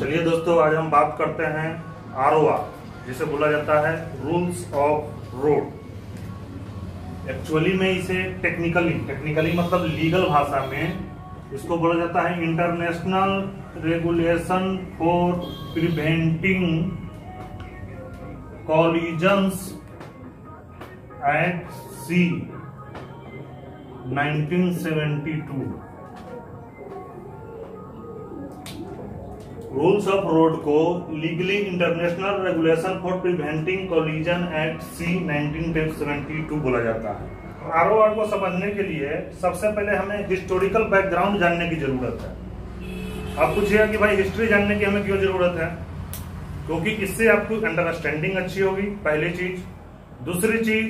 चलिए दोस्तों, आज हम बात करते हैं ROR, जिसे बोला जाता है रूल्स ऑफ रोड। एक्चुअली में इसे टेक्निकली मतलब लीगल भाषा में इसको बोला जाता है international regulation for preventing collisions at sea 1972। Rules of road को legally international regulation for preventing collision act sea 1972 बोला जाता है। ROR को समझने के लिए सबसे पहले हमें हिस्टोरिकल बैकग्राउंड जानने की जरूरत है। आप पूछिएगा कि भाई हिस्ट्री जानने की हमें क्यों जरूरत है? क्योंकि इससे आपकी अंडरस्टैंडिंग अच्छी होगी, पहली चीज। दूसरी चीज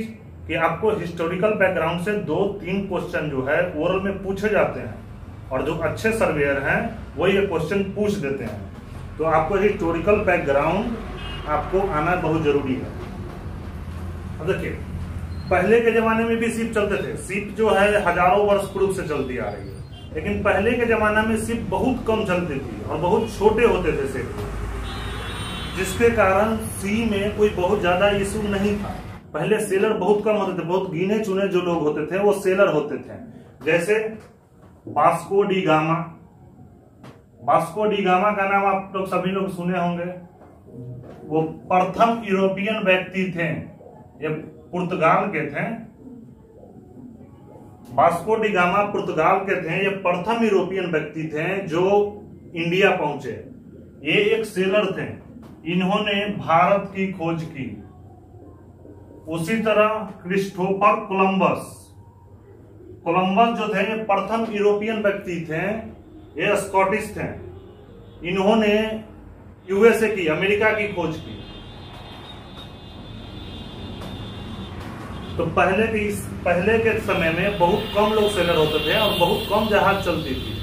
कि आपको हिस्टोरिकल बैकग्राउंड से 2-3 क्वेश्चन जो है ओरल में पूछे जाते हैं, और जो अच्छे सर्वेयर हैं वो ये क्वेश्चन पूछ देते हैं। तो आपको हिस्टोरिकल बैकग्राउंड आपको आना बहुत जरूरी है। अब देखिए, पहले के जमाने में भी शिप चलते थे। शिप जो है हजारों वर्ष पूर्व से चलती आ रही है, लेकिन पहले के जमाने में शिप बहुत कम चलती थी और बहुत छोटे होते थे शिप, जिसके कारण सी में कोई बहुत ज्यादा इशू नहीं था। पहले सेलर बहुत कम होते थे, बहुत गिने चुने जो लोग होते थे वो सेलर होते थे। जैसे वास्को डी गामा का नाम आप लोग सभी लोग सुने होंगे। वो प्रथम यूरोपियन व्यक्ति थे, ये पुर्तगाल के थे। वास्को डी गामा पुर्तगाल के थे, ये प्रथम यूरोपियन व्यक्ति थे जो इंडिया पहुंचे। ये एक सेलर थे, इन्होंने भारत की खोज की। उसी तरह क्रिस्टोफर कोलंबस जो थे, ये प्रथम यूरोपियन व्यक्ति थे, ये स्कॉटिश थे। इन्होंने USA की, अमेरिका की खोज की। तो पहले के समय में बहुत कम लोग सेलर होते थे और बहुत कम जहाज चलती थी।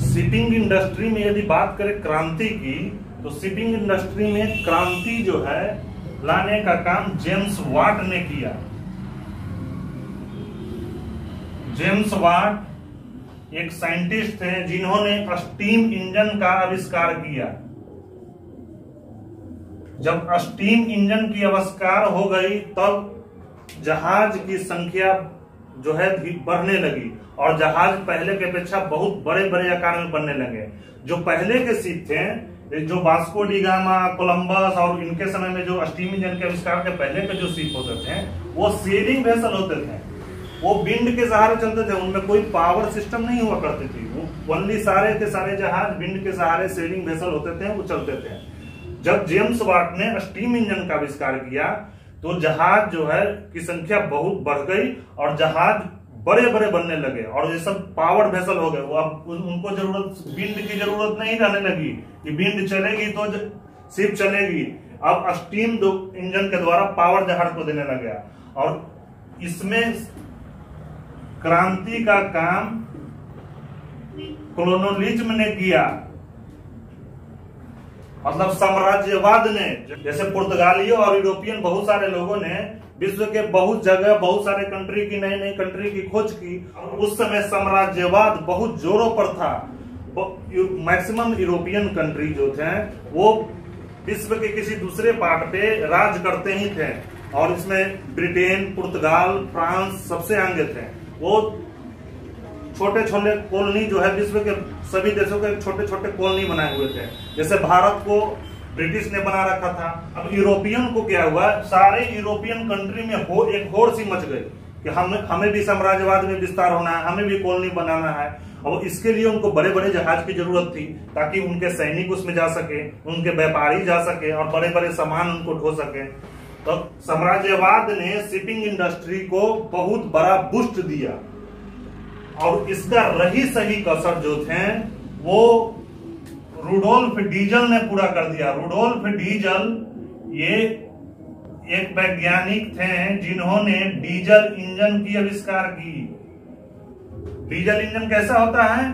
शिपिंग इंडस्ट्री में यदि बात करें क्रांति की, तो शिपिंग इंडस्ट्री में क्रांति जो है लाने का काम जेम्स वाट ने किया। जेम्स वाट एक साइंटिस्ट थे जिन्होंने स्टीम इंजन का आविष्कार किया। जब स्टीम इंजन की आविष्कार हो गई तब जहाज की संख्या जो है बढ़ने लगी और जहाज पहले के अपेक्षा बहुत बड़े बड़े आकार में बनने लगे। जो पहले के शिप थे, जो वास्को डी गामा, कोलंबस और इनके समय में जो स्टीम इंजन के आविष्कार के पहले के जो शिप होते थे वो सेलिंग वेसल होते थे। वो विंड के सहारे चलते थे, उनमें कोई पावर सिस्टम नहीं हुआ करती थी। वो ओनली सारे के सारे जहाज विंड के सहारे सेलिंग वेसल होते थे, वो चलते थे। जब जेम्स वाट ने स्टीम इंजन का आविष्कार किया तो जहाज जो है की संख्या बहुत बढ़ गई और जहाज बड़े बड़े बनने लगे और ये सब पावर वेसल हो गए। वो अब उनको विंड की जरूरत नहीं रहने लगी कि विंड चलेगी तो शिप चलेगी। अब स्टीम इंजन के द्वारा पावर जहाज को देने लग गया। और इसमें क्रांति का काम कोलोनियलिज्म ने किया, मतलब साम्राज्यवाद ने। जैसे पुर्तगालियों और यूरोपियन बहुत सारे लोगों ने विश्व के बहुत जगह बहुत सारे कंट्री की नई कंट्री की खोज की। उस समय साम्राज्यवाद बहुत जोरों पर था। मैक्सिमम यूरोपियन कंट्री जो थे वो विश्व के किसी दूसरे पार्ट पे राज करते ही थे, और इसमें ब्रिटेन, पुर्तगाल, फ्रांस सबसे आगे थे। वो छोटे छोटे कॉलोनी जो है विश्व के सभी देशों के छोटे छोटे कॉलोनी बनाए हुए थे। जैसे भारत को ब्रिटिश ने बना रखा था। अब यूरोपियन को क्या हुआ, सारे यूरोपियन कंट्री में एक होड़ सी मच गई कि हमें भी साम्राज्यवाद में विस्तार होना है, हमें भी कॉलोनी बनाना है। और इसके लिए उनको बड़े बड़े जहाज की जरूरत थी ताकि उनके सैनिक उसमें जा सके, उनके व्यापारी जा सके और बड़े बड़े सामान उनको ढो सके। तो साम्राज्यवाद ने शिपिंग इंडस्ट्री को बहुत बड़ा बूस्ट दिया, और इसका रही सही कसर जो थे वो रुडोल्फ डीजल ने पूरा कर दिया। रुडोल्फ डीजल ये एक वैज्ञानिक थे जिन्होंने डीजल इंजन की आविष्कार की। डीजल इंजन कैसा होता है?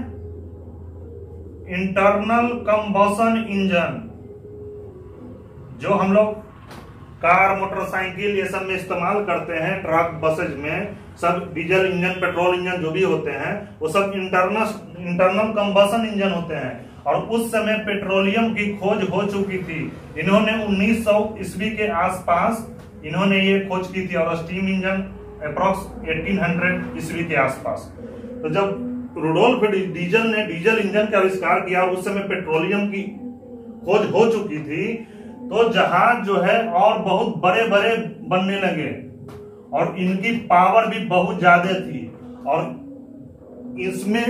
इंटरनल कंबशन इंजन, जो हम लोग कार, मोटरसाइकिल ये सब में इस्तेमाल करते हैं, ट्रक, बसेज में सब डीजल इंजन, पेट्रोल इंजन जो भी होते हैं वो सब इंटरनल कंबशन इंजन होते हैं। और उस समय पेट्रोलियम की खोज हो चुकी थी। इन्होंने 1900 ईस्वी के आसपास इन्होंने ये खोज की थी और स्टीम इंजन अप्रॉक्स 1800 ईस्वी के आसपास। तो जब रुडोल्फ डीजल ने डीजल इंजन का आविष्कार किया, उस समय पेट्रोलियम की खोज हो चुकी थी, तो जहाज जो है और बहुत बड़े बड़े बनने लगे और इनकी पावर भी बहुत ज्यादा थी। और इसमें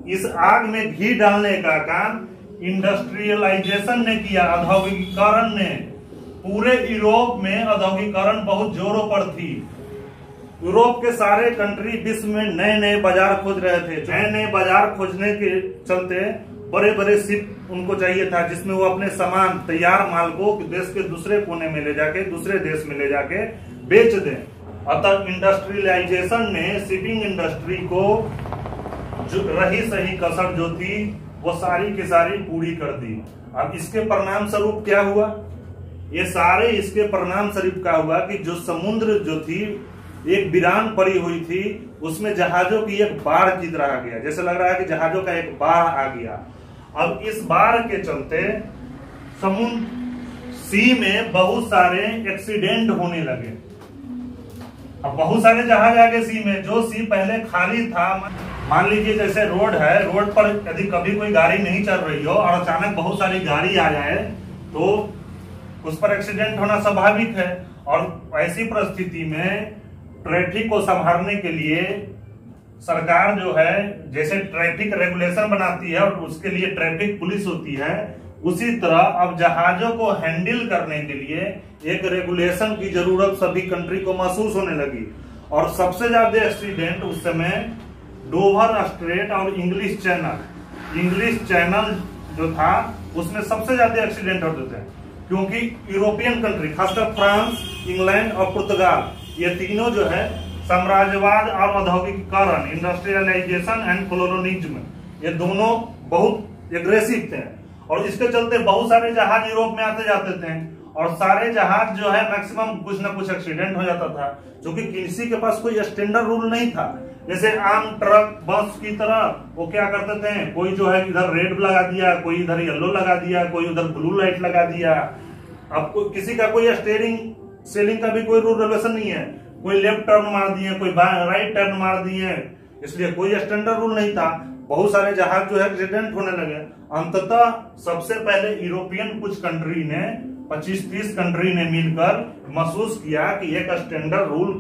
इस आग में घी डालने का काम इंडस्ट्रियलाइजेशन ने किया, औद्योगिकीकरण ने। पूरे यूरोप में औद्योगिकीकरण बहुत जोरों पर थी। यूरोप के सारे कंट्री विश्व में नए नए बाजार खोज रहे थे। नए नए बाजार खोजने के चलते बड़े बड़े शिप उनको चाहिए था, जिसमें वो अपने सामान तैयार माल को देश के दूसरे कोने में ले जाके दूसरे देश में ले जाके बेच दें। अतः इंडस्ट्रियलाइजेशन ने शिपिंग इंडस्ट्री को जो रही सही कसर जो थी वो सारी की सारी पूरी कर दी। अब इसके परिणाम स्वरूप क्या हुआ? ये सारे इसके परिणाम स्वरूप क्या हुआ कि जो समुद्र जो थी एक वीरान पड़ी हुई थी, उसमें जहाजों की एक बाढ़ की तरह आ गया। जैसे लग रहा है कि जहाजों का एक बाढ़ आ गया। अब इस बाढ़ के चलते समुद्र सी में बहुत सारे एक्सीडेंट होने लगे। अब बहुत सारे जहाज आ गए सी में। जो सी पहले खाली था, मान लीजिए जैसे रोड है, रोड पर यदि कभी कोई गाड़ी नहीं चल रही हो और अचानक बहुत सारी गाड़ी आ जाए तो उस पर एक्सीडेंट होना स्वाभाविक है। और ऐसी परिस्थिति में ट्रैफिक को संभालने के लिए सरकार जो है जैसे ट्रैफिक रेगुलेशन बनाती है और उसके लिए ट्रैफिक पुलिस होती है, उसी तरह अब जहाजों को हैंडल करने के लिए एक रेगुलेशन की जरूरत सभी कंट्री को महसूस होने लगी। और सबसे ज्यादा एक्सीडेंट उस समय डोवर स्ट्रेट और इंग्लिश चैनल जो था उसमें सबसे ज्यादा एक्सीडेंट होते थे, क्योंकि यूरोपियन कंट्री खासकर फ्रांस, इंग्लैंड और पुर्तगाल, ये तीनों जो है साम्राज्यवाद और औद्योगिकीकरण, इंडस्ट्रियलाइजेशन एंड कोलोनिज्म, ये दोनों बहुत एग्रेसिव थे। और इसके चलते बहुत सारे जहाज यूरोप में आते जाते थे और सारे जहाज जो है मैक्सिमम कुछ ना कुछ एक्सीडेंट हो जाता था, क्योंकि किसी के पास कोई स्टैंडर्ड रूल नहीं था। जैसे आम ट्रक बस की तरह वो क्या करते थे, कोई जो है इधर रेड लगा दिया, कोई इधर येलो लगा दिया, कोई उधर ब्लू लाइट लगा दिया। अब किसी का कोई स्टीयरिंग सेलिंग का भी कोई रूल रेगुलेशन नहीं है, कोई लेफ्ट टर्न मार दिए, कोई राइट टर्न मार दिए, इसलिए कोई स्टैंडर्ड रूल नहीं था। बहुत सारे जहाज जो है एक्सीडेंट होने लगे। अंततः सबसे पहले यूरोपियन कुछ कंट्री ने 25-30 कंट्री ने मिलकर महसूस किया कि एक स्टैंडर्ड रूल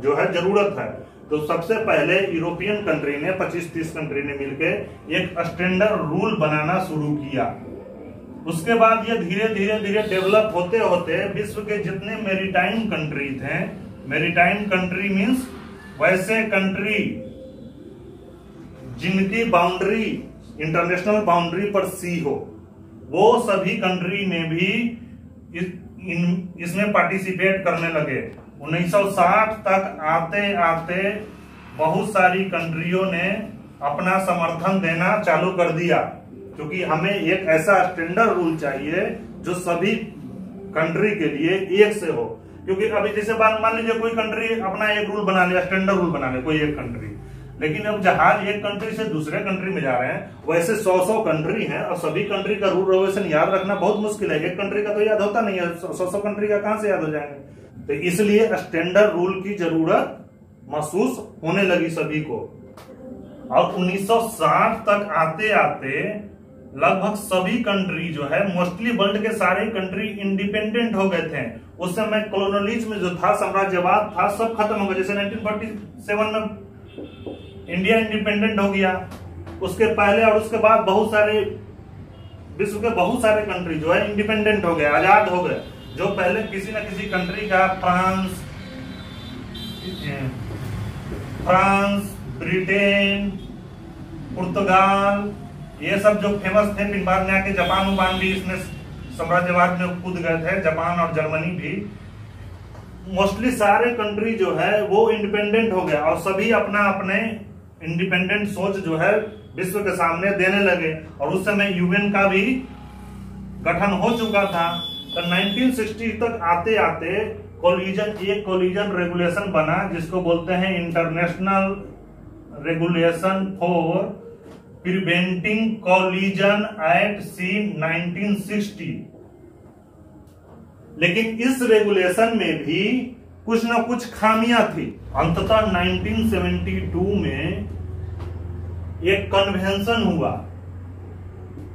जो है जरूरत है। तो सबसे पहले यूरोपियन कंट्री ने 25-30 कंट्री ने मिलकर एक स्टैंडर्ड रूल बनाना शुरू किया। उसके बाद ये धीरे धीरे डेवलप होते होते विश्व के जितने मैरीटाइम कंट्री थे, मैरीटाइम कंट्री मींस वैसे कंट्री जिनकी बाउंड्री इंटरनेशनल बाउंड्री पर सी हो, वो सभी कंट्री ने भी इसमें पार्टिसिपेट करने लगे। 1960 तक आते आते बहुत सारी कंट्रियों ने अपना समर्थन देना चालू कर दिया, क्योंकि हमें एक ऐसा स्टैंडर्ड रूल चाहिए जो सभी कंट्री के लिए एक से हो। क्योंकि अभी जैसे मान लीजिए कोई कंट्री अपना एक रूल बना लिया, स्टैंडर्ड रूल बना ले कोई एक कंट्री, लेकिन अब जहाज एक कंट्री से दूसरे कंट्री में जा रहे हैं, वैसे 100 कंट्री हैं और सभी कंट्री का रूल रेगुलेशन याद रखना बहुत मुश्किल है। एक कंट्री का तो याद होता नहीं है, 100 कंट्री का कहां से याद हो जाएंगे। तो इसलिए स्टैंडर्ड रूल की जरूरत महसूस होने लगी सभी को। और 1960 तक आते आते लगभग सभी कंट्री जो है, मोस्टली वर्ल्ड के सारे कंट्री इंडिपेंडेंट हो गए थे। उस समय कॉलोनियलिज्म जो था, साम्राज्यवाद था, सब खत्म हो गया। जैसे 1947 में इंडिया इंडिपेंडेंट हो गया, उसके पहले और उसके बाद बहुत सारे विश्व के बहुत सारे कंट्री जो है इंडिपेंडेंट हो गए, आजाद हो गए। जो पहले किसी न किसी कंट्री का फ्रांस, ब्रिटेन, पुर्तगाल, ये सब जो फेमस थे, फिर बाद में आके जापान भी इसमें साम्राज्यवाद में कूद गए थे, जापान और जर्मनी भी। मोस्टली सारे कंट्री जो है वो इंडिपेंडेंट हो गया और सभी अपना अपने इंडिपेंडेंट सोच जो है विश्व के सामने देने लगे। और उस समय यूएन का भी गठन हो चुका था। तो 1960 तक आते आते एक कोलिजन रेगुलेशन बना, जिसको बोलते हैं international regulation for preventing collision at sea 1960। लेकिन इस रेगुलेशन में भी कुछ ना कुछ खामियां थी। अंततः 1972 में एक कन्वेंशन हुआ।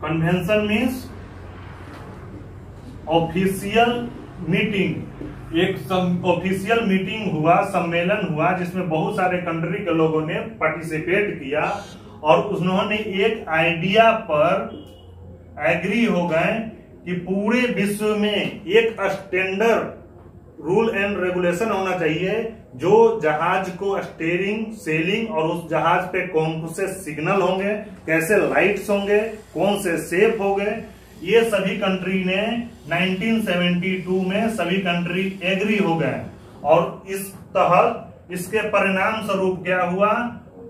Convention means official meeting. एक ऑफिशियल मीटिंग हुआ, सम्मेलन हुआ, जिसमें बहुत सारे कंट्री के लोगों ने पार्टिसिपेट किया और उन्होंने एक आइडिया पर एग्री हो गए कि पूरे विश्व में एक स्टैंडर्ड रूल एंड रेगुलेशन होना चाहिए जो जहाज को स्टीयरिंग, सेलिंग और उस जहाज पे कौन से सिग्नल होंगे, कैसे लाइट्स होंगे, कौन से सेफ होंगे, ये सभी कंट्री ने 1972 में सभी कंट्री एग्री हो गए। और इस तहत इसके परिणाम स्वरूप क्या हुआ,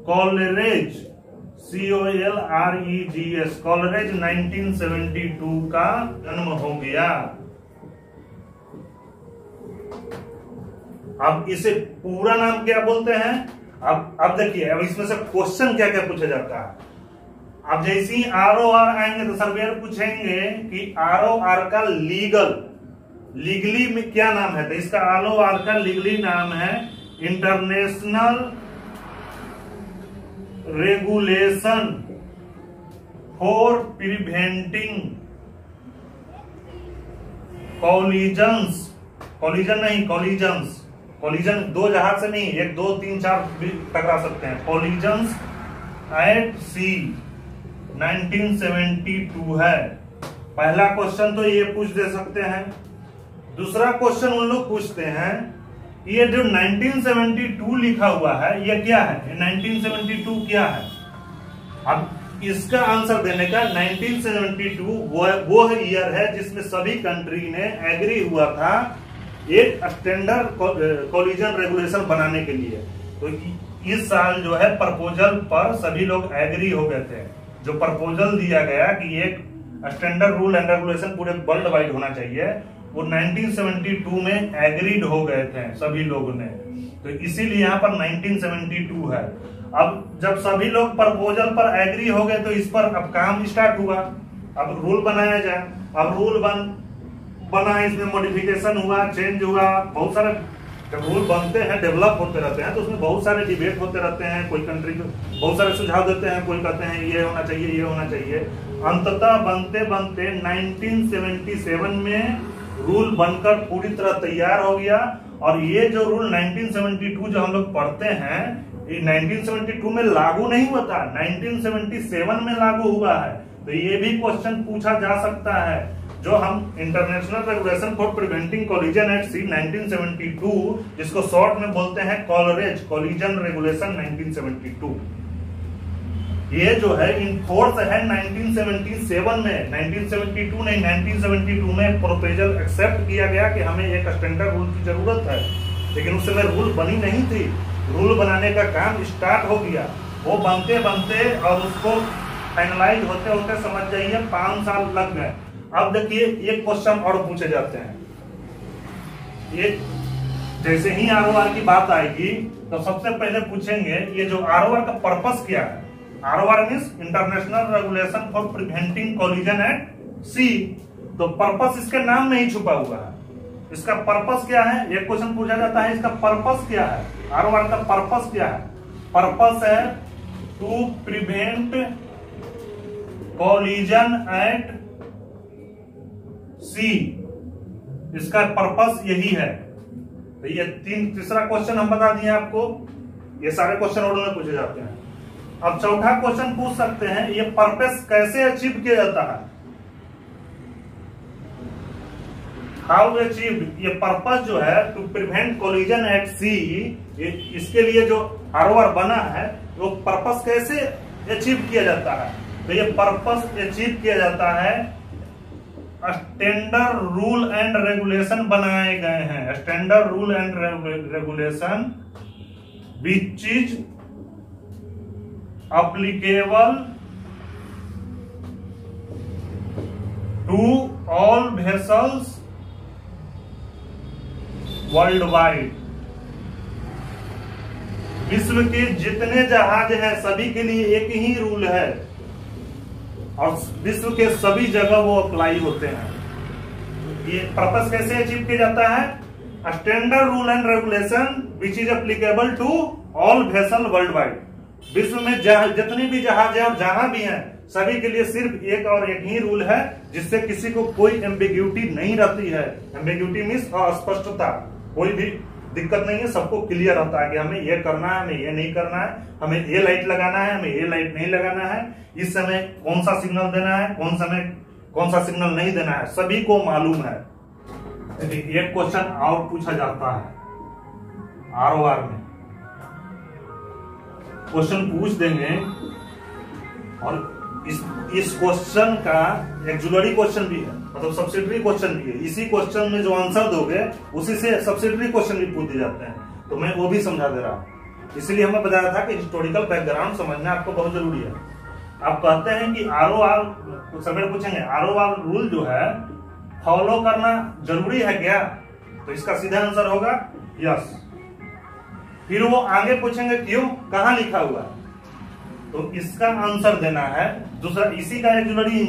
कॉलरेज COLREGS कॉलरेज 1972 का जन्म हो गया। अब इसे पूरा नाम क्या बोलते हैं? अब देखिए, अब इसमें से क्वेश्चन क्या क्या पूछा जाता है। अब जैसे ही ROR आएंगे तो सर्वेयर पूछेंगे कि ROR का लीगली में क्या नाम है। तो इसका ROR का लीगली नाम है international regulation for preventing collisions. Collision नहीं, कॉलिजन्स। कॉलिजन दो जहाज से नहीं, एक, दो, तीन, चार भी टकरा सकते हैं। कॉलिजन्स एट सी 1972 है। पहला क्वेश्चन तो ये पूछ दे सकते हैं। दूसरा क्वेश्चन उन लोग पूछते हैं ये जो 1972 लिखा हुआ है ये क्या है, ये 1972 क्या है। अब इसका आंसर देने का 1972 वो ईयर है जिसमें सभी कंट्री ने एग्री हुआ था एक स्टैंडर्ड कॉलिजन रेगुलेशन बनाने के लिए। तो इस साल जो है प्रपोजल पर सभी लोग एग्री हो गए थे। जो प्रपोजल दिया गया कि एक स्टैंडर्ड रूल एंड रेगुलेशन पूरे वर्ल्ड वाइड होना चाहिए, वो 1972 में एग्रीड हो गए थे सभी लोगों ने। तो इसीलिए यहाँ पर 1972 है। अब जब सभी लोग प्रपोजल पर एग्री हो गए तो इस पर अब काम स्टार्ट हुआ। अब रूल बनाया जाए। अब रूल बना, इसमें मॉडिफिकेशन हुआ, चेंज हुआ, बहुत सारे जब रूल बनते हैं, डेवलप होते रहते हैं तो उसमें बहुत सारे डिबेट होते रहते हैं। कोई कंट्री को बहुत सारे सुझाव देते हैं, कोई कहते हैं ये होना चाहिए, ये होना चाहिए। अंततः बनते बनते 1977 में रूल बनकर पूरी तरह तैयार हो गया। और ये जो रूल 1972 जो हम लोग पढ़ते हैं, ये 1972 में लागू नहीं हुआ था, 1977 में लागू हुआ है। तो ये भी क्वेश्चन पूछा जा सकता है। जो हम international regulation for preventing collision at sea 1972, जिसको शॉर्ट में बोलते हैं कॉलरेज, कॉलिजन रेगुलेशन 1972, ये जो है इन फोर्स है 1977 में। 1972 नहीं, 1972 में प्रोपोजल एक्सेप्ट किया गया कि हमें एक स्टैंडर्ड रूल की जरूरत है। लेकिन उस समय रूल बनी नहीं थी। रूल बनाने का काम स्टार्ट हो गया। वो बनते बनते और उसको फाइनलाइज होते होते समझ जाइए 5 साल लग गए। अब देखिए एक क्वेश्चन और पूछे जाते हैं। ये जैसे ही ROR की बात आएगी तो सबसे पहले पूछेंगे ये जो ROR का पर्पस क्या है। ROR means international regulation for preventing collision at sea. तो पर्पस इसके नाम में ही छुपा हुआ है। इसका पर्पस क्या है, एक क्वेश्चन पूछा जाता है, इसका पर्पस क्या है। ROR का पर्पस क्या है? पर्पस है टू प्रिवेंट कॉलिजन एट सी। इसका पर्पस यही है। तो ये तीसरा क्वेश्चन हम बता दिए आपको। ये सारे क्वेश्चन ऑर्डर में पूछे जाते हैं। अब चौथा क्वेश्चन पूछ सकते हैं ये पर्पस कैसे अचीव किया जाता है। हाउ अचीव, ये पर्पस जो है टू प्रिवेंट कॉलिजन एट सी, इसके लिए जो ROR बना है वो पर्पस कैसे अचीव किया जाता है। तो ये पर्पस अचीव किया जाता है, स्टैंडर्ड रूल एंड रेगुलेशन बनाए गए हैं। Standard rule and regulation which is applicable to all vessels worldwide। विश्व के जितने जहाज हैं सभी के लिए एक ही रूल है और विश्व के सभी जगह वो अप्लाई होते हैं। ये पर्पस कैसे अचीव किया जाता है? Standard rule and regulation which is applicable to all vessel world wide. विश्व में जितनी भी जहाज है और जहां भी हैं सभी के लिए सिर्फ एक और एक ही रूल है जिससे किसी को कोई एम्बिग्यूटी नहीं रहती है। एम्बिग्यूटी मीन्स अस्पष्टता, कोई भी दिक्कत नहीं है, सबको क्लियर रहता है कि हमें ये करना है, हमें ये नहीं करना है, हमें ये लाइट लगाना है, हमें ये लाइट नहीं लगाना है, इस समय कौन सा सिग्नल देना है, कौन समय कौन सा सिग्नल नहीं देना है, सभी को मालूम है। एक क्वेश्चन और पूछा जाता है ROR में, क्वेश्चन पूछ देंगे और इस क्वेश्चन का एक्जुलरी क्वेश्चन भी है, मतलब सब्सिडरी क्वेश्चन भी है। इसी क्वेश्चन में जो आंसर दोगे उसी से सब्सिडरी क्वेश्चन भी पूछ दिए जाते हैं, तो मैं वो भी समझा दे रहा हूँ। इसलिए हमें बताया था कि हिस्टोरिकल बैकग्राउंड समझना आपको बहुत जरूरी है। आप कहते हैं कि ROR सभी पूछेंगे ROR रूल जो है फॉलो करना जरूरी है क्या? तो इसका सीधा आंसर होगा यस। फिर वो आगे पूछेंगे क्यों, कहां लिखा हुआ है, तो इसका आंसर देना है दूसरा। इसी का एक्जुलरी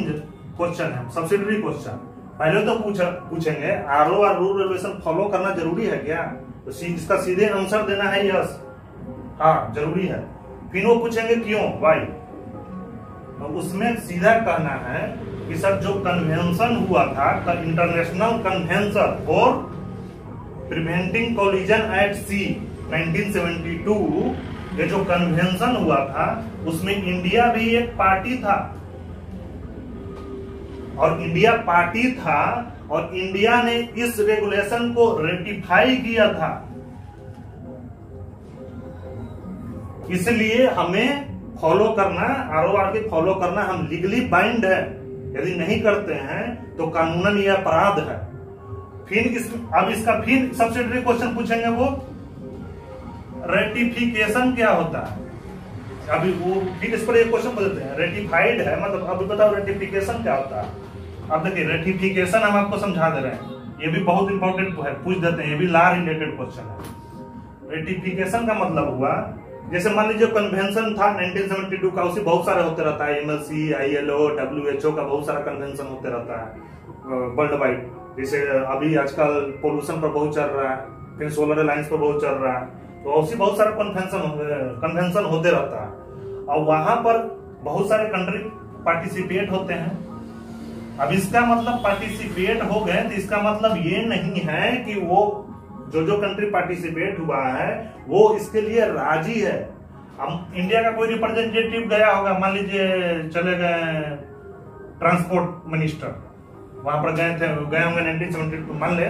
क्वेश्चन है, सब्सिडरी क्वेश्चन। पहले तो पूछेंगे ROR रूल रेगुलेशन फॉलो करना जरूरी है क्या, तो इसका सीधे आंसर देना है यस, हाँ जरूरी है। फिर वो पूछेंगे क्यों, वाई, तो उसमें सीधा कहना है कि सर जो कन्वेंशन हुआ था, international convention for preventing collision at sea 1972, ये जो कन्वेंशन हुआ था उसमें इंडिया भी एक पार्टी था, और इंडिया पार्टी था और इंडिया ने इस रेगुलेशन को रेटिफाई किया था। इसलिए हमें फॉलो करना, ROR के फॉलो करना हम लीगली बाइंड है। यदि नहीं करते हैं तो कानूनन यह अपराध है। अब इसका फिर सब्सिडरी क्वेश्चन पूछेंगे, वो रेटिफिकेशन क्या होता है। अभी वो फिर इस पर एक क्वेश्चन पूछते हैं, रेटिफाइड है मतलब, अब बताओ रेटिफिकेशन क्या होता है। अब देखिए रेटिफिकेशन हम आपको समझा दे रहे हैं, ये भी बहुत इंपॉर्टेंट है, पूछ देते हैं, ये भी लॉ रिलेटेड क्वेश्चन है। रेटिफिकेशन का मतलब हुआ, जैसे मान लीजिए कन्वेंशन था 1972 का, उसी बहुत सारे होते रहता है, MLC, ILO, WHO का बहुत सारा कन्वेंशन होते रहता है वर्ल्ड वाइड। जैसे अभी आजकल पोल्यूशन पर बहुत चल रहा है, फिर सोलर अलायंस पर बहुत चल रहा है, तो उसी बहुत सारा कन्वेंशन होते रहता है और वहां पर बहुत सारे कंट्री पार्टिसिपेट होते हैं। अब इसका मतलब पार्टिसिपेट हो गए तो इसका मतलब ये नहीं है कि वो जो कंट्री पार्टिसिपेट हुआ है वो इसके लिए राजी है। हम इंडिया का कोई रिप्रेजेंटेटिव गया होगा, मान लीजिए चले गए ट्रांसपोर्ट मिनिस्टर, वहां पर गए होंगे 1972, मान ले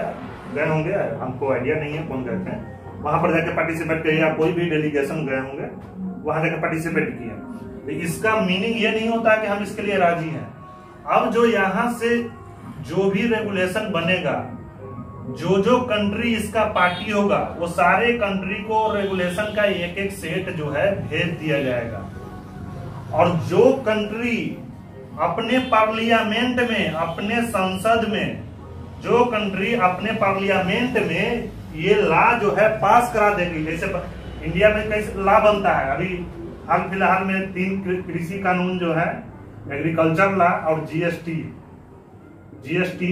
गए होंगे, हमको आइडिया नहीं है कौन गए थे, वहां पर जाके पार्टिसिपेट किया, या कोई भी डेलीगेशन गए होंगे वहां जाके पार्टिसिपेट किया। तो इसका मीनिंग ये नहीं होता कि हम इसके लिए राजी हैं। अब जो यहां से जो भी रेगुलेशन बनेगा, जो कंट्री इसका पार्टी होगा, वो सारे कंट्री को रेगुलेशन का एक एक सेट जो है भेज दिया जाएगा। और जो कंट्री अपने पार्लियामेंट में, अपने संसद में, जो कंट्री अपने पार्लियामेंट में ये लॉ जो है पास करा देगी, जैसे इंडिया में कैसे लॉ बनता है, अभी हाल फिलहाल में 3 कृषि कानून जो है, एग्रीकल्चर लॉ और जीएसटी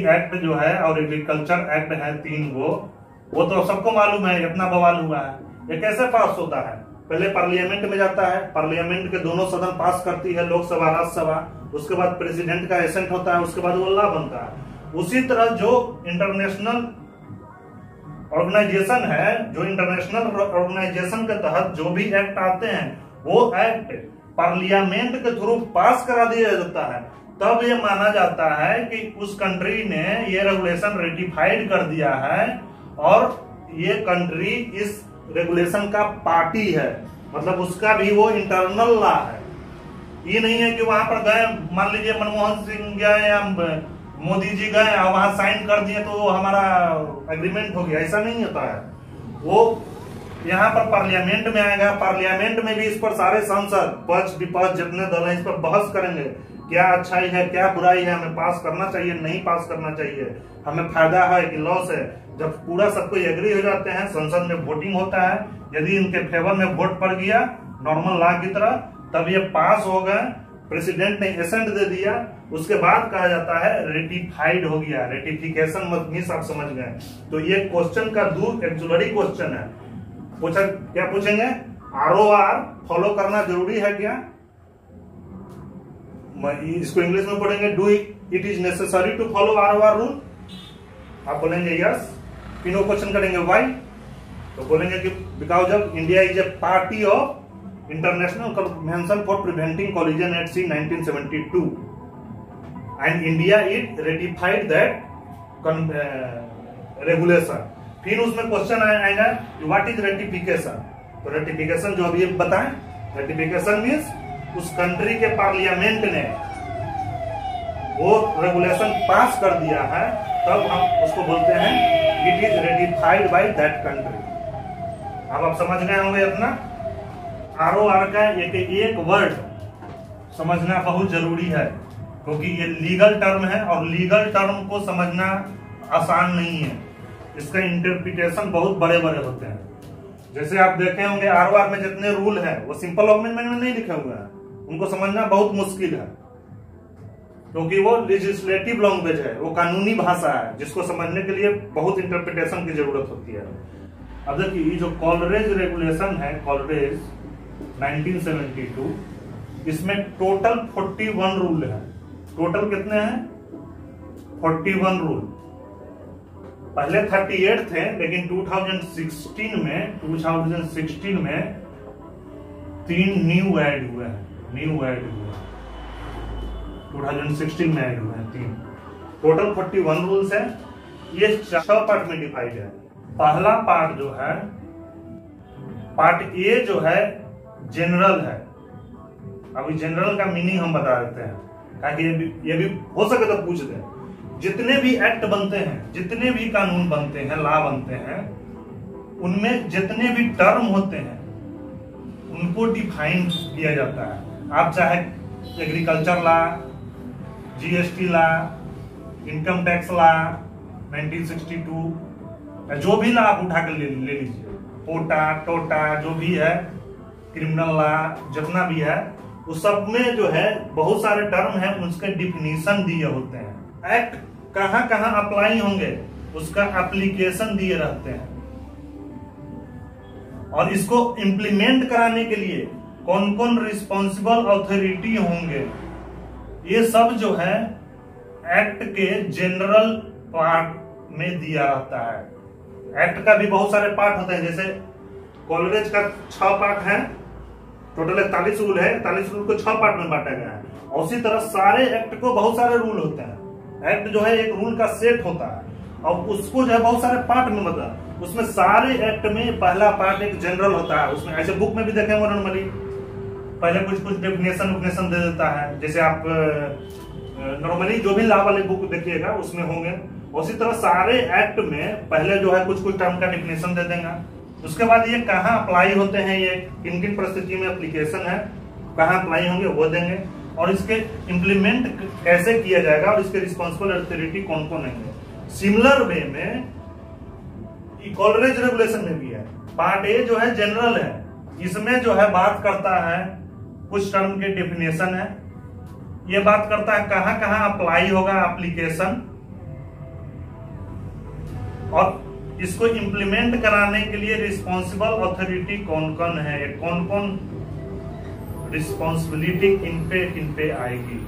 एक्ट जो है और एग्रीकल्चर एक्ट है, 3 वो तो सबको मालूम है, इतना बवाल हुआ है। ये कैसे पास होता है, पहले पार्लियामेंट में जाता है, पार्लियामेंट के दोनों सदन पास करती है, लोकसभा राज्यसभा, उसके बाद प्रेसिडेंट का एसेंट होता है, उसके बाद वो लॉ बनता है। उसी तरह जो इंटरनेशनल ऑर्गेनाइजेशन है, जो इंटरनेशनल ऑर्गेनाइजेशन के तहत जो भी एक्ट आते हैं, वो एक्ट पार्लियामेंट के थ्रू पास करा दिया जाता है, तब ये माना जाता है कि उस कंट्री ने ये रेगुलेशन रेटिफाइड कर दिया है और ये कंट्री इस रेगुलेशन का पार्टी है, मतलब उसका भी वो इंटरनल लॉ है। ये नहीं है कि वहां पर गए, मान लीजिए मनमोहन सिंह गए या मोदी जी गए और वहां साइन कर दिए तो हमारा एग्रीमेंट हो गया, ऐसा नहीं होता है। वो यहाँ पर पार्लियामेंट में आएगा, पार्लियामेंट में भी इस पर सारे सांसद, पक्ष विपक्ष जितने दल हैं इस पर बहस करेंगे, क्या अच्छाई है क्या बुराई है, हमें पास करना चाहिए नहीं पास करना चाहिए, हमें फायदा है कि लॉस है। जब पूरा सबको एग्री हो जाते हैं, संसद में वोटिंग होता है, यदि इनके फेवर में वोट पड़ गया नॉर्मल लॉ की तरह, तब ये पास हो गए, प्रेसिडेंट ने एसेंट दे दिया, उसके बाद कहा जाता है रेटिफाइड हो गया। रेटिफिकेशन मींस आप समझ गए। तो ये क्वेश्चन का एक्चुअली क्वेश्चन है। क्या पूछेंगे? ROR फॉलो करना जरूरी है क्या? इसको इंग्लिश में पढ़ेंगे, do it is necessary to follow ROR rule. आप बोलेंगे यस। फिर वो क्वेश्चन करेंगे व्हाई, तो बोलेंगे कि because of India is a party of international convention for preventing collision at sea 1972 and India it ratified that regulation. फिर उसमें क्वेश्चन आएगा व्हाट इज रेटिफिकेशन। तो रेटिफिकेशन जो अभी बताएं, रेटिफिकेशन मीन्स उस कंट्री के पार्लियामेंट ने वो रेगुलेशन पास कर दिया है, तब हम उसको बोलते हैं it is ratified by that country. अब आप समझ गए होंगे अपना ROR का एक वर्ड समझना बहुत जरूरी है, क्योंकि ये लीगल टर्म है और लीगल टर्म को समझना आसान नहीं है। इसका इंटरप्रिटेशन बहुत बड़े बड़े होते हैं। जैसे आप देखे होंगे ROR में जितने रूल है वो सिंपल अमेंडमेंट में नहीं लिखे हुए हैं, उनको समझना बहुत मुश्किल है, क्योंकि वो लेजिस्लेटिव लैंग्वेज है, वो कानूनी भाषा है, जिसको समझने के लिए बहुत इंटरप्रिटेशन की जरूरत होती है। अब देखिए जो कॉलरेज रेगुलेशन है, कॉलरेज 1972, इसमें टोटल 41 रूल है। टोटल कितने हैं? 41 रूल। पहले 38 थे, लेकिन 2016 में 3 न्यू ऐड हुए हैं। 2016 में ऐड हुए हैं 3। टोटल 41 रूल्स है। ये 6 पार्ट में डिवाइड है। पहला पार्ट जो है, पार्ट ए जो है जनरल है। अभी जनरल का मीनिंग हम बता देते हैं, ताकि ये भी हो सके तो पूछ दें। जितने भी एक्ट बनते हैं, जितने भी कानून बनते हैं, लॉ बनते हैं, उनमें जितने भी टर्म होते हैं उनको डिफाइन किया जाता है। आप चाहे agriculture law, GST law, income tax law 1962, जो भी लॉ आप उठा कर ले लीजिए, टोटा जो भी है, क्रिमिनल लॉ जितना भी है, उस सब में जो है बहुत सारे टर्म है, उसके डिफिनीशन दिए होते हैं। एक्ट कहां कहां अप्लाई होंगे उसका एप्लीकेशन दिए रहते हैं, और इसको इंप्लीमेंट कराने के लिए कौन कौन रिस्पॉन्सिबल अथॉरिटी होंगे, ये सब जो है एक्ट के जनरल पार्ट में दिया रहता है। एक्ट का भी बहुत सारे पार्ट होते हैं, जैसे कॉलरेज का 6 पार्ट है, टोटल 41 रूल है। 41 रूल को 6 पार्ट में बांटा गया है, और उसी तरह सारे एक्ट को बहुत सारे रूल होते हैं। एक्ट जो है एक रूल का सेट होता है, और उसको जो है बहुत सारे पार्ट में बता, उसमें सारे एक्ट में पहला पार्ट एक जनरल होता है। उसमें ऐसे बुक में भी देखेंगे नॉर्मली पहले कुछ डेफिनेशन दे देता है, जैसे आप नॉर्मली जो भी लॉ वाले बुक देखिएगा उसमें होंगे। उसी तरह सारे एक्ट में पहले जो है कुछ टर्म का डेफिनेशन दे देगा, उसके बाद ये कहाँ अप्लाई होते हैं, ये किन किन परिस्थिति में एप्लीकेशन है, कहाँ अप्लाई होंगे वो देंगे, और इसके इम्प्लीमेंट कैसे किया जाएगा, और इसके रिस्पॉन्सिबल अथॉरिटी कौन कौन है। सिमिलर वे में कॉलरेज रेगुलेशन में भी है। पार्ट ए जो है जनरल है, इसमें जो है बात करता है कुछ टर्म के डेफिनेशन है, ये बात करता है कहां कहां अप्लाई होगा एप्लीकेशन, और इसको इम्प्लीमेंट कराने के लिए रिस्पॉन्सिबल अथॉरिटी कौन कौन है, कौन कौन रिस्पॉन्सिबिलिटी किन पे आएगी।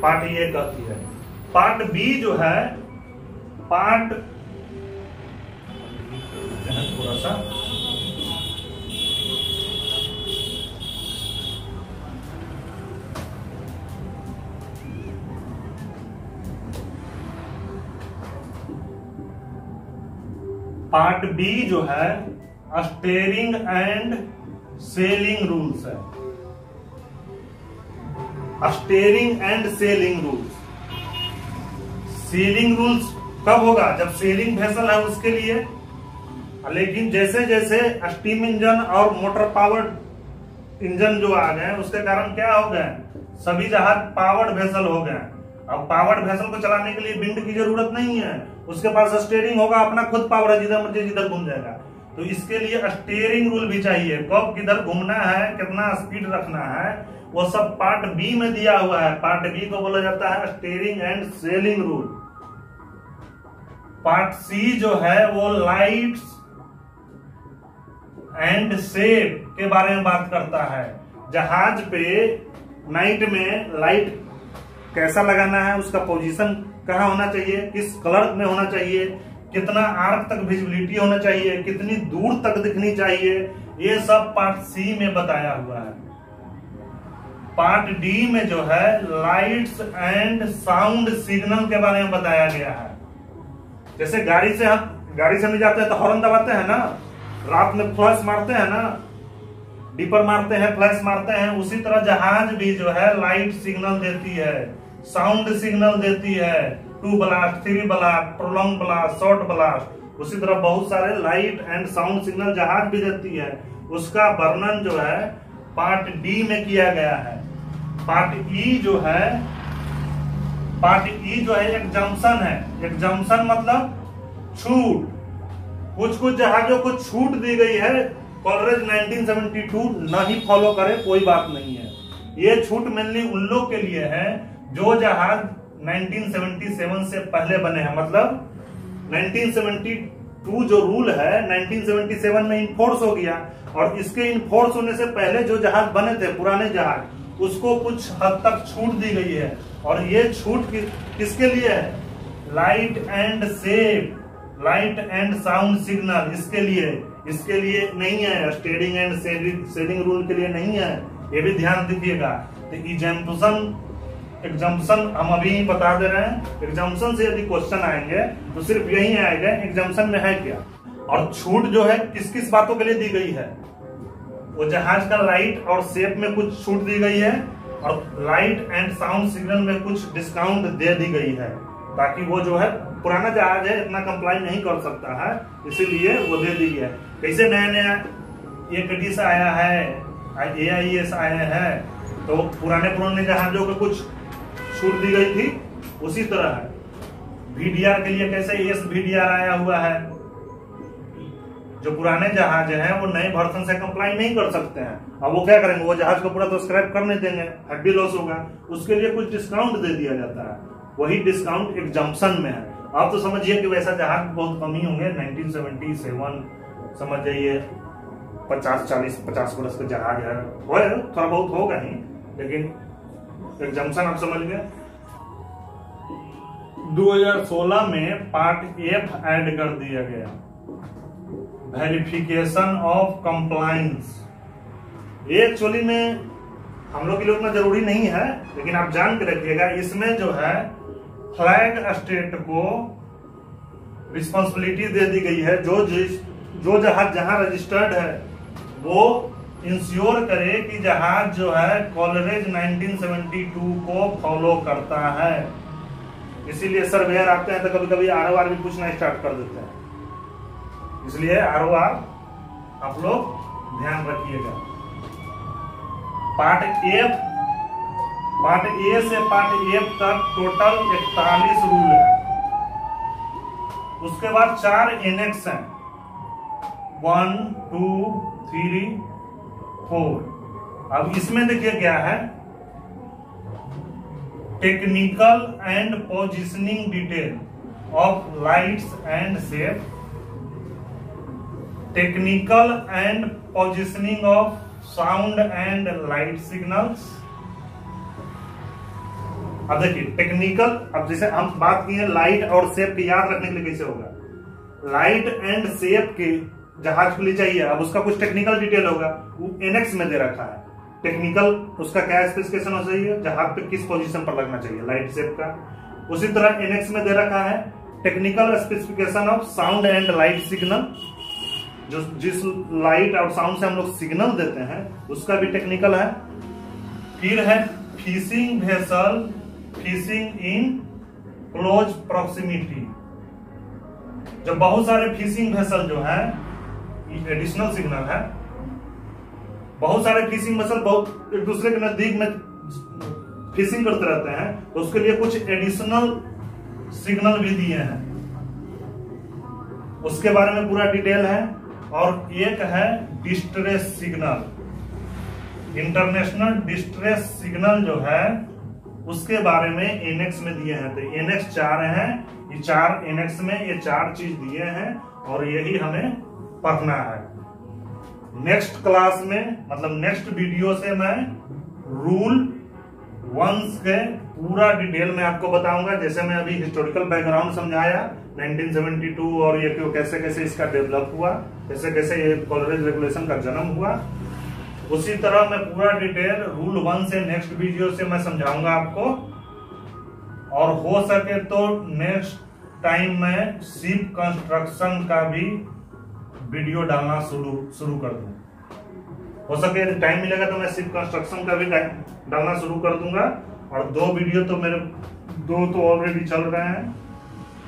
पार्ट ए कहती है। पार्ट बी जो है, पार्ट थोड़ा सा पार्ट बी जो है स्टेयरिंग एंड सेलिंग रूल्स है। Steering and selling rules. Selling rules कब होगा? जब सेलिंग वेसल है उसके लिए। लेकिन जैसे जैसे स्टीम इंजन और मोटर पावर्ड इंजन जो आ गए, उसके कारण क्या हो गए, सभी जहाज पावर्ड वेसल हो गए। अब पावर्ड वेसल को चलाने के लिए विंड की जरूरत नहीं है, उसके पास स्टीयरिंग होगा, अपना खुद पावर है, जिधर मर्जी जिधर घूम जाएगा। तो इसके लिए स्टीयरिंग रूल भी चाहिए, कब किधर घूमना है, कितना स्पीड रखना है, वो सब पार्ट बी में दिया हुआ है। पार्ट बी को बोला जाता है steering and sailing rule. Part C जो है वो लाइट्स एंड शेप के बारे में बात करता है। जहाज पे नाइट में लाइट कैसा लगाना है, उसका पोजीशन कहाँ होना चाहिए, किस कलर में होना चाहिए, कितना आर्क तक विजिबिलिटी होना चाहिए, कितनी दूर तक दिखनी चाहिए, ये सब पार्ट सी में बताया हुआ है। पार्ट डी में जो है लाइट्स एंड साउंड सिग्नल के बारे में बताया गया है। जैसे गाड़ी से हम जाते हैं तो हॉर्न दबाते हैं ना, रात में फ्लैश मारते हैं ना, डीपर मारते हैं, फ्लैश मारते हैं, उसी तरह जहाज भी जो है लाइट सिग्नल देती है, साउंड सिग्नल देती है, 2 blast, 3 blast, prolong blast, short blast, उसी तरह बहुत सारे लाइट एंड साउंड सिग्नल जहाज भी देती है। उसका वर्णन जो है पार्ट डी में किया गया है। पार्ट ई जो है एग्जम्पशन है। एग्जम्पशन मतलब छूट। कुछ जहाजों को छूट दी गई है, कॉलरेज 1972 नहीं फॉलो करे कोई बात नहीं है। ये छूट मेनली उन लोग के लिए है जो जहाज 1977 से पहले बने हैं। मतलब 1972 जो रूल है 1977 में इन्फोर्स हो गया, और इसके इन्फोर्स होने से पहले जो जहाज बने थे पुराने जहाज, उसको कुछ हद तक छूट दी गई है। और ये छूट किसके लिए है? Light and shape, light and sound signal, इसके लिए नहीं है। स्टीयरिंग एंड सेलिंग रूल के लिए नहीं है, ये भी ध्यान दीजिएगा। तो एग्जम्पशन हम अभी बता दे रहे हैं। एग्जम्पशन से यदि क्वेश्चन आएंगे तो सिर्फ यही आएगा एग्जम्पशन में है क्या। और छूट जो है किस किस बातों के लिए दी गई है? वो जहाज का लाइट और शेप में कुछ छूट दी गई है, और लाइट एंड साउंड सिग्नल में कुछ डिस्काउंट दे दी गई है, ताकि वो जो है पुराना जहाज है इतना कंप्लाई नहीं कर सकता है, इसीलिए वो दे दी है। कैसे नया APDS आया है, AIS आया है, तो पुराने जहाजों को कुछ छूट दी गई थी, उसी तरह है। VDR के लिए कैसे SVDR आया हुआ है। जो पुराने जहाज हैं वो नए वर्जन से कंप्लाई नहीं कर सकते हैं। अब वो क्या करेंगे, वो जहाज को पूरा तो स्क्रैप कर नहीं देंगे, हड्डी लॉस होगा, उसके लिए कुछ डिस्काउंट दे दिया जाता है। वही डिस्काउंट एग्जम्पशन में है। आप तो समझिए कि वैसा जहाज बहुत कम ही होंगे। 1977 समझ जाइए 50 वर्ष का जहाज है, थोड़ा बहुत होगा ही, लेकिन एग्जम्पशन आप समझ गए। 2016 में पार्ट F ऐड कर दिया गया, वेरिफिकेशन ऑफ कंप्लायंस। ये एक्चुअली में हम लोग के लिए उतना जरूरी नहीं है, लेकिन आप जान के रखिएगा। इसमें जो है फ्लैग स्टेट को रिस्पॉन्सिबिलिटी दे दी गई है, जो जहाज जहां रजिस्टर्ड है वो इंश्योर करे कि जहाज जो है कॉलरेज 1972 को फॉलो करता है। इसीलिए सर्वेयर आते हैं तो कभी कभी ROR भी पूछना स्टार्ट कर देते हैं, इसलिए ROR आप लोग ध्यान रखिएगा। पार्ट ए से पार्ट F तक टोटल 41 रूल है। उसके बाद 4 एनेक्स हैं, 1, 2, 3, 4। अब इसमें देखिए क्या है, technical and positioning detail of lights and shape, technical and positioning of sound and light signals. अब देखिए टेक्निकल, अब जैसे हम बात किए लाइट और शेप की याद रखने के लिए कैसे होगा। लाइट एंड शेप के जहाज के लिए चाहिए, अब उसका कुछ टेक्निकल डिटेल होगा, वो एनेक्स में दे रखा है। टेक्निकल उसका क्या स्पेसिफिकेशन हो चाहिए, जहाज पे किस पोजीशन पर लगना चाहिए लाइट शेप का। उसी तरह एनेक्स में दे रखा है technical specification of sound and light signal, जो जिस लाइट और साउंड से हम लोग सिग्नल देते हैं उसका भी टेक्निकल है। फिर है fishing vessel, fishing in close proximity. जब बहुत सारे फिशिंग वेसल जो है, एडिशनल सिग्नल है, बहुत सारे फिशिंग वेसल बहुत एक दूसरे के नजदीक में फिशिंग करते रहते हैं, तो उसके लिए कुछ एडिशनल सिग्नल भी दिए हैं, उसके बारे में पूरा डिटेल है। और एक है distress signal. International distress signal जो है उसके बारे में एनेक्स में दिए हैं। तो एनेक्स 4 हैं, ये 4 एनेक्स में ये 4 चीज दिए हैं और यही हमें पढ़ना है। नेक्स्ट क्लास में मतलब नेक्स्ट वीडियो से मैं रूल 1 के पूरा डिटेल में आपको बताऊंगा। जैसे मैं अभी हिस्टोरिकल बैकग्राउंड समझाया 1972 और ये क्यों कैसे कैसे इसका डेवलप हुआ, कैसे कैसे ये कॉलेज रेगुलेशन का जन्म हुआ, उसी तरह मैं पूरा डिटेल रूल 1 से नेक्स्ट वीडियो से मैं समझाऊंगा आपको। और हो सके तो नेक्स्ट टाइम में शिप कंस्ट्रक्शन का भी वीडियो डालना शुरू कर दूं। हो सके टाइम मिलेगा तो मैं शिप कंस्ट्रक्शन का भी डालना शुरू कर दूंगा। और 2 वीडियो तो मेरे 2 तो ऑलरेडी चल रहे हैं,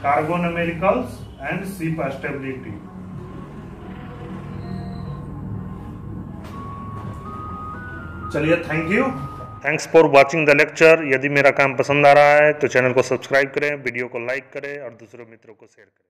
cargo numericals and ship stability. चलिए, thank you, thanks for watching the lecture. यदि मेरा काम पसंद आ रहा है तो चैनल को सब्सक्राइब करें, वीडियो को लाइक करें और दूसरे मित्रों को शेयर करें।